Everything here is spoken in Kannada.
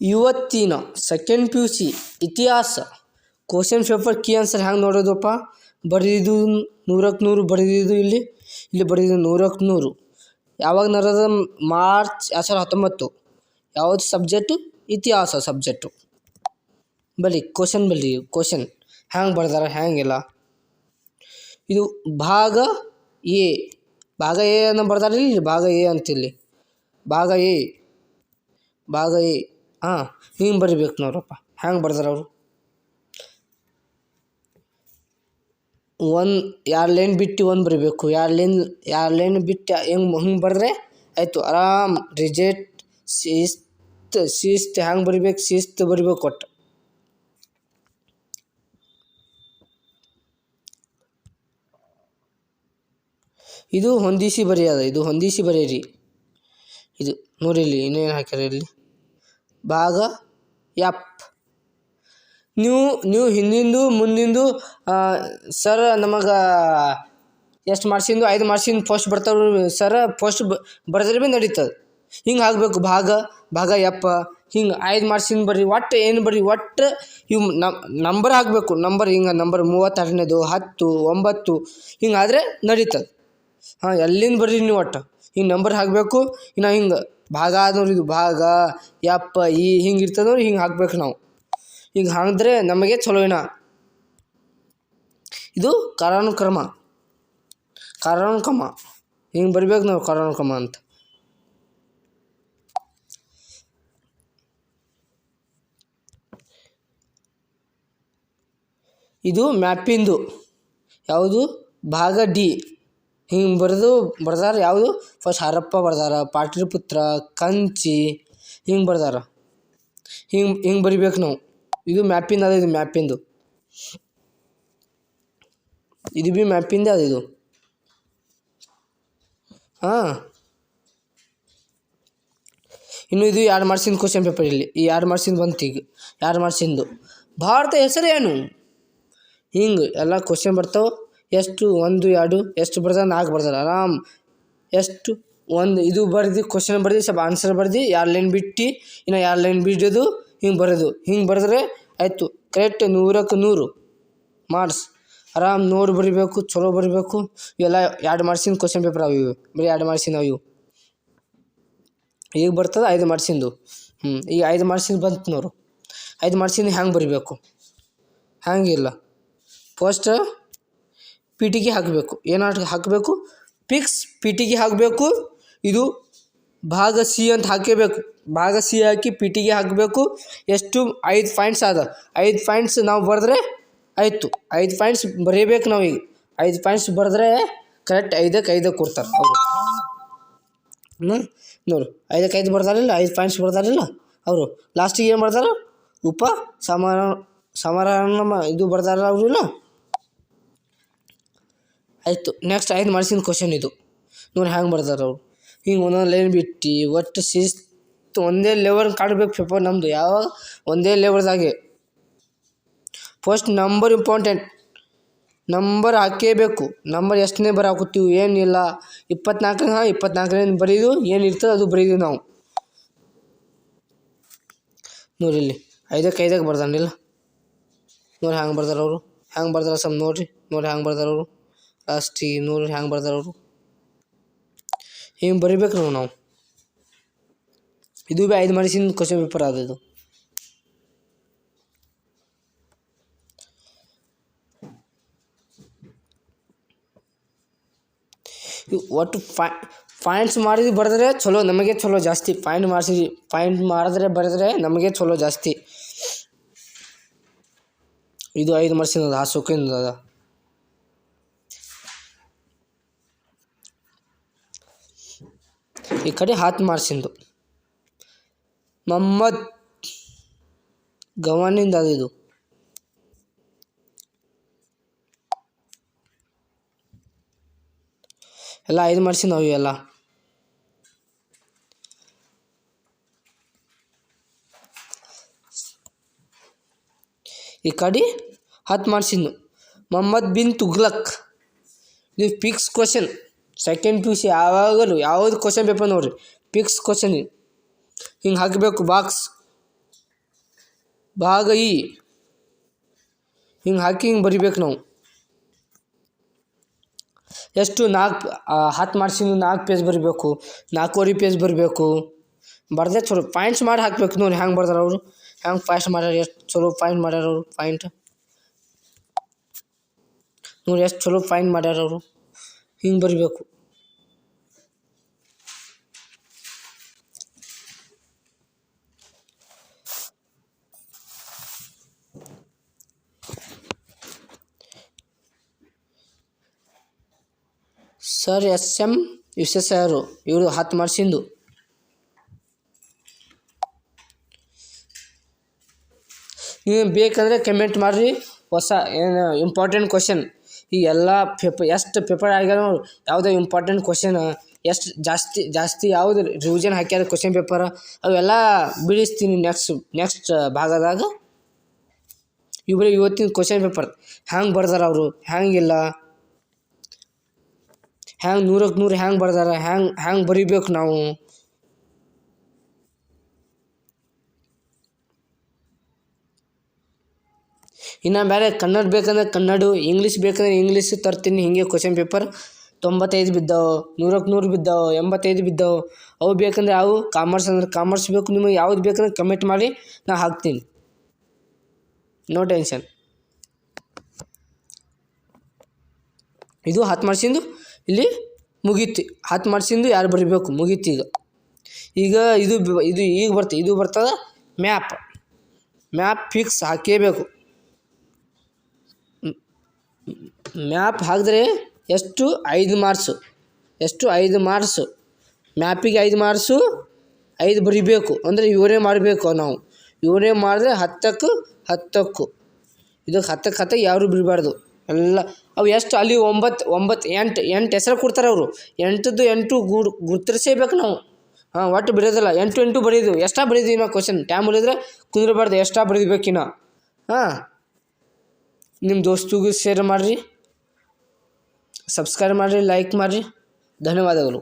ಇವತ್ತಿನ ಸೆಕೆಂಡ್ ಪಿ ಯು ಸಿ ಇತಿಹಾಸ ಕ್ವಶನ್ ಪೇಪರ್ ಕೀ ಆನ್ಸರ್ ಹ್ಯಾಂಗೆ ನೋಡೋದಪ್ಪ. ಬರೆದಿದ್ದು 100ಕ್ಕೆ 100 ಬರೆದಿದ್ದು ಇಲ್ಲಿ ಬರೆದಿದ್ದು 100ಕ್ಕೆ 100. ಯಾವಾಗ ನಡೆದ? ಮಾರ್ಚ್ 2019. ಯಾವುದು ಸಬ್ಜೆಕ್ಟು? ಇತಿಹಾಸ ಸಬ್ಜೆಕ್ಟು. ಬರೀ ಕ್ವಶನ್ ಹ್ಯಾಂಗೆ ಬರ್ದಾರ ಹ್ಯಾಂಗಿಲ್ಲ. ಇದು ಭಾಗ ಎ ಅನ್ನು ಬರ್ದಾರ ಇಲ್ಲಿ. ಭಾಗ ಎ ಅಂತಿಲ್ಲಿ ಭಾಗ ಎ ಹಾಂ ಹಿಂಗೆ ಬರಿಬೇಕು ನೋಡ್ರಪ್ಪ. ಹ್ಯಾಂಗೆ ಬರ್ದಾರ ಅವರು? 2 ಲೈನ್ ಬಿಟ್ಟು 1 ಬರಿಬೇಕು. 2 ಲೈನ್ ಬಿಟ್ಟು ಹಿಂಗೆ ಬರೆದ್ರೆ ಆಯಿತು. ಆರಾಮ್ ರಿಜೆಕ್ಟ್ ಶಿಸ್ತು ಹ್ಯಾಂಗೆ ಬರಿಬೇಕು? ಶಿಸ್ತು ಬರಿಬೇಕು ಒಟ್ಟು. ಇದು ಹೊಂದಿಸಿ ಬರೆಯೋದು. ಇದು ಹೊಂದಿಸಿ ಬರೆಯಿರಿ. ಇದು ನೋಡಿ ಇಲ್ಲಿ ಇನ್ನೇನು ಹಾಕ್ಯಾರ ಇಲ್ಲಿ. ಭಾಗ ಎಫ್. ನೀವು ಹಿಂದಿಂದು ಮುಂದಿಂದು ಸರ್ ನಮಗೆ ಎಷ್ಟು ಮಾರ್ಕ್ಸಿಂದು 5 ಮಾರ್ಕ್ಸಿಂದು ಫಸ್ಟ್ ಬರ್ತಾವೆ ಸರ್. ಫಸ್ಟ್ ಬರೆದ್ರೆ ಭೀ ನಡೀತದೆ. ಹಿಂಗೆ ಆಗಬೇಕು. ಭಾಗ ಎಫ್ ಹಿಂಗೆ 5 ಮಾರ್ಕ್ಸಿಂದು ಬರ್ರಿ. ಒಟ್ಟು ಏನು ಬರ್ರಿ, ಒಟ್ಟು ಇವು ನಂಬರ್ ಹಾಕಬೇಕು. ನಂಬರ್ ಹಿಂಗೆ ನಂಬರ್ 36ನೇದು 10 9 ಹಿಂಗಾದರೆ ನಡೀತದೆ. ಹಾಂ ಎಲ್ಲಿಂದ ಬರ್ರಿ ನೀವು ಒಟ್ಟು ಹಿಂಗೆ ನಂಬರ್ ಹಾಕಬೇಕು. ಇನ್ನು ಹಿಂಗೆ ಭಾಗ ಆದವ್ರು ಇದು ಭಾಗ ಎಫ್ ಇ ಹಿಂಗೆ ಇರ್ತದೆ ನೋಡಿ. ಹಿಂಗೆ ಹಾಕ್ಬೇಕು ನಾವು. ಹಿಂಗೆ ಹಾಕಿದ್ರೆ ನಮಗೆ ಚಲೋ. ಇದು ಕಾಲಾನುಕ್ರಮ ಹಿಂಗೆ ಬರಿಬೇಕು ನಾವು ಕಾಲಾನುಕ್ರಮ ಅಂತ. ಇದು ಮ್ಯಾಪಿಂದು ಯಾವುದು? ಭಾಗ ಡಿ. ಹಿಂಗೆ ಬರ್ದಾರ. ಯಾವುದು? ಫಸ್ಟ್ ಹರಪ್ಪ ಬರ್ದಾರ, ಪಾಟಲಿಪುತ್ರ, ಕಂಚಿ ಹಿಂಗೆ ಬರ್ದಾರ. ಹಿಂಗೆ ಬರಿಬೇಕು ನಾವು. ಇದು ಮ್ಯಾಪಿಂದ ಅದ. ಇದು ಮ್ಯಾಪಿಂದು. ಇದು ಭೀ ಮ್ಯಾಪಿಂದೇ ಅದು. ಇದು ಹಾಂ ಇನ್ನು ಇದು 2 ಮಾರ್ಕ್ಸಿಂದು ಕ್ವಶನ್ ಪೇಪರ್ ಇಲ್ಲಿ. ಈ 2 ಮಾರ್ಕ್ಸಿಂದು ಬಂತು. ಈಗ 2 ಮಾರ್ಕ್ಸಿಂದು ಭಾರತ ಹೆಸರು ಏನು? ಹಿಂಗೆ ಎಲ್ಲ ಕ್ವಶನ್ ಬರ್ತಾವೆ. ಎಷ್ಟು? 1 2 ಎಷ್ಟು ಬರ್ದಾರ? 4 ಬರ್ದಾರ. ಆರಾಮ್ ಎಷ್ಟು? 1 ಇದು ಬರ್ದು ಕ್ವಶನ್ ಬರ್ದು ಸ್ವಲ್ಪ ಆನ್ಸರ್ ಬರ್ದು 2 ಲೈನ್ ಬಿಟ್ಟು ಇನ್ನು 2 ಲೈನ್ ಬಿಡೋದು ಹಿಂಗೆ ಬರೋದು. ಹಿಂಗೆ ಬರೆದ್ರೆ ಆಯಿತು. ಕರೆಕ್ಟ್ 100ಕ್ಕೆ 100 ಮಾರ್ಕ್ಸ್. ಆರಾಮ್ ನೋಡಿ ಬರಿಬೇಕು. ಚಲೋ ಬರಿಬೇಕು. ಇವೆಲ್ಲ 2 ಮಾರ್ಕ್ಸಿಂದು ಕ್ವಶನ್ ಪೇಪರ್ ಅವು. ಇವು ಬರೀ 2 ಮಾರ್ಕ್ಸಿಂದು ಅವು. ಈಗ ಬರ್ತದೆ 5 ಮಾರ್ಕ್ಸಿಂದು. ಈಗ 5 ಮಾರ್ಕ್ಸಿಂದು ಬಂತು ನೋಡು. 5 ಮಾರ್ಕ್ಸಿಂದು ಹ್ಯಾಂಗೆ ಬರಿಬೇಕು? ಹ್ಯಾಂಗಿಲ್ಲ. ಫಸ್ಟ್ ಪಿಟಿಗೆ ಹಾಕಬೇಕು. ಏನಾದ್ರು ಹಾಕಬೇಕು? ಪಿಕ್ಸ್ ಪಿಟಿಗೆ ಹಾಕಬೇಕು. ಇದು ಭಾಗ ಸಿ ಅಂತ ಹಾಕಬೇಕು. ಭಾಗ ಸಿ ಹಾಕಿ ಪಿಟಿಗೆ ಹಾಕಬೇಕು. ಎಷ್ಟು? 5 ಪಾಯಿಂಟ್ಸ್ ಅದ. 5 ಪಾಯಿಂಟ್ಸ್ ನಾವು ಬರೆದ್ರೆ ಆಯಿತು. 5 ಪಾಯಿಂಟ್ಸ್ ಬರೀಬೇಕು ನಾವು. ಈಗ 5 ಪಾಯಿಂಟ್ಸ್ ಬರೆದ್ರೆ ಕರೆಕ್ಟ್ 5ಕ್ಕೆ 5 ಕೊಡ್ತಾರೆ ಅವರು. ನೋಡು 5ಕ್ಕೆ 5 ಬರ್ದಾರಿಲ್ಲ. 5 ಪಾಯಿಂಟ್ಸ್ ಬರ್ದಾರಿಲ್ಲ ಅವರು. ಲಾಸ್ಟಿಗೆ ಏನು ಬರ್ದಾರ? ಉಪ ಸಮಾರಾಮ ಇದು ಬರ್ದಾರ ಅವರು. ಇಲ್ಲ ಆಯಿತು. ನೆಕ್ಸ್ಟ್ 5 ಮಾರ್ಕ್ಸಿಂದು ಕ್ವಶನ್ ಇದು ನೋಡಿ ಹ್ಯಾಂಗೆ ಬರ್ದಾರ ಅವರು. ಹಿಂಗೆ ಒಂದೊಂದು ಲೈನ್ ಬಿಟ್ಟು ಒಟ್ಟು ಶಿಸ್ತು ಒಂದೇ ಲೆವಲ್ ಕಾಡಬೇಕು ಪೇಪರ್ ನಮ್ಮದು. ಯಾವಾಗ? ಒಂದೇ ಲೆವಲ್ದಾಗೆ. First number important. ನಂಬರ್ ಹಾಕೇಬೇಕು. ನಂಬರ್ ಎಷ್ಟನೇ ಬರ ಹಾಕುತ್ತೀವಿ ಏನಿಲ್ಲ. 24 ಬರೀದು ಏನಿರ್ತದೆ ಅದು ಬರೀದು ನಾವು. ನೋಡಿ ಇಲ್ಲಿ 5ಕ್ಕೆ 5 ಬರ್ದಾನಿಲ್ಲ. ನೋಡಿ ಹ್ಯಾಂಗೆ ಬರ್ದಾರ ಅವರು. ಹ್ಯಾಂಗೆ ಬರ್ದಾರ ಸ್ವಲ್ಪ ನೋಡಿ ಹ್ಯಾಂಗೆ ಬರ್ದಾರ ಅವರು. ಲಾಸ್ಟಿಗೆ ನೋಡಿ ಹ್ಯಾಂಗೆ ಬರ್ದಾರ ಅವರು. ಹಿಂಗೆ ಬರಿಬೇಕು ನಾವು. ಇದು ಭೀ 5 ಮಾರ್ಕ್ಸಿಂದು ಕ್ವಶನ್ ಪೇಪರ್ ಅದು. ಇದು ಒಟ್ಟು ಪಾಯಿಂಟ್ಸ್ ಮಾಡಿದ್ದು ಬರೆದ್ರೆ ಚಲೋ. ನಮಗೆ ಚಲೋ ಜಾಸ್ತಿ ಪಾಯಿಂಟ್ ಮಾಡಿದ್ರೆ ಬರೆದ್ರೆ ನಮಗೆ ಚಲೋ ಜಾಸ್ತಿ. ಇದು 5 ಮಾರ್ಕ್ಸಿಂದು ಅದ. 10 ಸೆಕೆಂಡ್ ಅದ. ಈ ಕಡೆ 10 ಮಾರ್ಕ್ಸಿಂದು ಮೊಹಮ್ಮದ್ ಗವಾನಿಂದ ಅದು. ಇದು ಎಲ್ಲ 5 ಮಾರ್ಕ್ಸಿಂದು ಅವು ಎಲ್ಲ. ಈ ಕಡೆ 10 ಮಾರ್ಕ್ಸಿಂದು ಮೊಹಮ್ಮದ್ ಬಿನ್ ತುಘಲಕ್. ಇದು fix question. Second P U C ಯಾವಾಗಲೂ ಯಾವುದು ಕ್ವಶನ್ ಪೇಪರ್ ನೋಡಿರಿ ಫಿಕ್ಸ್ ಕ್ವಶನ್. ಹಿಂಗೆ ಹಾಕಬೇಕು ಬಾಕ್ಸ್. ಭಾಗ ಇ ಹಿಂಗೆ ಹಾಕಿ ಹಿಂಗೆ ಬರಿಬೇಕು ನಾವು. ಎಷ್ಟು 10 ಮಾರ್ಕ್ಸಿಂದು 4 ಪೇಜ್ ಬರಿಬೇಕು, 4.25 ಪೇಜ್ ಬರಿಬೇಕು. ಬರ್ದೆ ಚಲೋ ಪಾಯಿಂಟ್ಸ್ ಮಾಡಿ ಹಾಕ್ಬೇಕು ನೋಡಿ ಹೆಂಗೆ ಬರ್ದಾರ ಅವರು, ಹೆಂಗೆ ಪಾಯಿಂಟ್ಸ್ ಮಾಡ್ಯಾರ, ಎಷ್ಟು ಚಲೋ ಪಾಯಿಂಟ್ ಮಾಡ್ಯಾರ ಅವರು. ಪಾಯಿಂಟ್ ನೋಡಿ ಎಷ್ಟು ಚಲೋ ಪಾಯಿಂಟ್ ಮಾಡ್ಯಾರ ಅವರು. ಹಿಂಗೆ ಬರಿಬೇಕು. ಸರ್ SM ವಿಶ್ವೇಶ್ವರಯ್ಯರು ಇವರು 10 ಮಾರ್ಕ್ಸಿಂದು. ನೀವು ಬೇಕಂದರೆ ಕಮೆಂಟ್ ಮಾಡಿರಿ ಹೊಸ ಏನು ಇಂಪಾರ್ಟೆಂಟ್ ಕ್ವಶನ್. ಈ ಎಲ್ಲ ಎಷ್ಟು ಪೇಪರ್ ಆಗ್ಯಾವ ಯಾವುದೋ ಇಂಪಾರ್ಟೆಂಟ್ ಕ್ವಶನ್ ಎಷ್ಟು ಜಾಸ್ತಿ ಯಾವುದು ರಿವಿಷನ್ ಹಾಕ್ಯಾರ ಕ್ವಶನ್ ಪೇಪರ್ ಅವೆಲ್ಲ ಬಿಡಿಸ್ತೀನಿ ನೆಕ್ಸ್ಟ್ ಭಾಗದಾಗ. ಇವತ್ತಿನ ಕ್ವಶನ್ ಪೇಪರ್ ಹ್ಯಾಂಗೆ ಬರ್ದಾರ ಅವರು, ಹ್ಯಾಂಗಿಲ್ಲ, ಹ್ಯಾಂಗೆ 100ಕ್ಕೆ 100 ಹ್ಯಾಂಗೆ ಬರ್ದಾರ, ಹ್ಯಾಂಗೆ ಬರಿಬೇಕು ನಾವು. ಇನ್ನು ಬೇರೆ ಕನ್ನಡ ಬೇಕಂದ್ರೆ ಕನ್ನಡ, ಇಂಗ್ಲೀಷ್ ಬೇಕಂದ್ರೆ ಇಂಗ್ಲೀಷ್ ತರ್ತೀನಿ. ಹಿಂಗೆ ಕ್ವಶನ್ ಪೇಪರ್ 95 ಬಿದ್ದಾವೆ, 100ಕ್ಕೆ 100 ಬಿದ್ದಾವೆ, 85 ಬಿದ್ದಾವೆ. ಅವು ಬೇಕಂದ್ರೆ ಅವು. ಕಾಮರ್ಸ್ ಅಂದ್ರೆ ಕಾಮರ್ಸ್ ಬೇಕು. ನಿಮಗೆ ಯಾವ್ದು ಬೇಕಂದ್ರೆ ಕಮೆಂಟ್ ಮಾಡಿ ನಾ ಹಾಕ್ತೀನಿ, ನೋ ಟೆನ್ಷನ್. ಇದು 10 ಮಾರ್ಕ್ಸಿಂದು ಇಲ್ಲಿ ಮುಗೀತು. 10 ಮಾರ್ಕ್ಸಿಂದು ಯಾರು ಬರಿಬೇಕು ಮುಗೀತು. ಈಗ ಈಗ ಬರ್ತದೆ ಮ್ಯಾಪ್ ಫಿಕ್ಸ್ ಹಾಕೇಬೇಕು. ಮ್ಯಾಪ್ ಹಾಕಿದ್ರೆ ಎಷ್ಟು 5 ಮಾರ್ಕ್ಸು, 5 ಮಾರ್ಕ್ಸು ಮ್ಯಾಪಿಗೆ 5 ಮಾರ್ಕ್ಸು. 5 ಬರಿಬೇಕು ಅಂದರೆ ಇವರೇ ಮಾಡಬೇಕು ನಾವು. ಇವರೇ ಮಾಡಿದ್ರೆ 10ಕ್ಕೆ 10. ಇದಕ್ಕೆ 10ಕ್ಕೆ 10 ಯಾರು ಬಿಡಬಾರ್ದು ಎಲ್ಲ. ಅವು ಎಷ್ಟು ಅಲ್ಲಿ 8 ಹೆಸರು ಕೊಡ್ತಾರೆ ಅವರು. 8 ಗುರ್ತರಿಸೇಬೇಕು ನಾವು. ಒಟ್ಟು ಬರೆಯೋದಿಲ್ಲ, 8 ಬರೆಯೋದು. ಎಷ್ಟಾ ಬರೀತೀವಿ ನಾವು ಕ್ವಶನ್ ಟೈಮ್ ಉಳಿದ್ರೆ ಕುಂದ್ರಬಾರ್ದು, ಎಷ್ಟಾ ಬರೀಬೇಕಿನ್ನ. ನಿಮ್ಮ ದೋಸ್ತಿಗೂ ಶೇರ್ ಮಾಡಿರಿ, ಸಬ್ಸ್ಕ್ರೈಬ್ ಮಾಡಿರಿ, ಲೈಕ್ ಮಾಡಿರಿ. ಧನ್ಯವಾದಗಳು.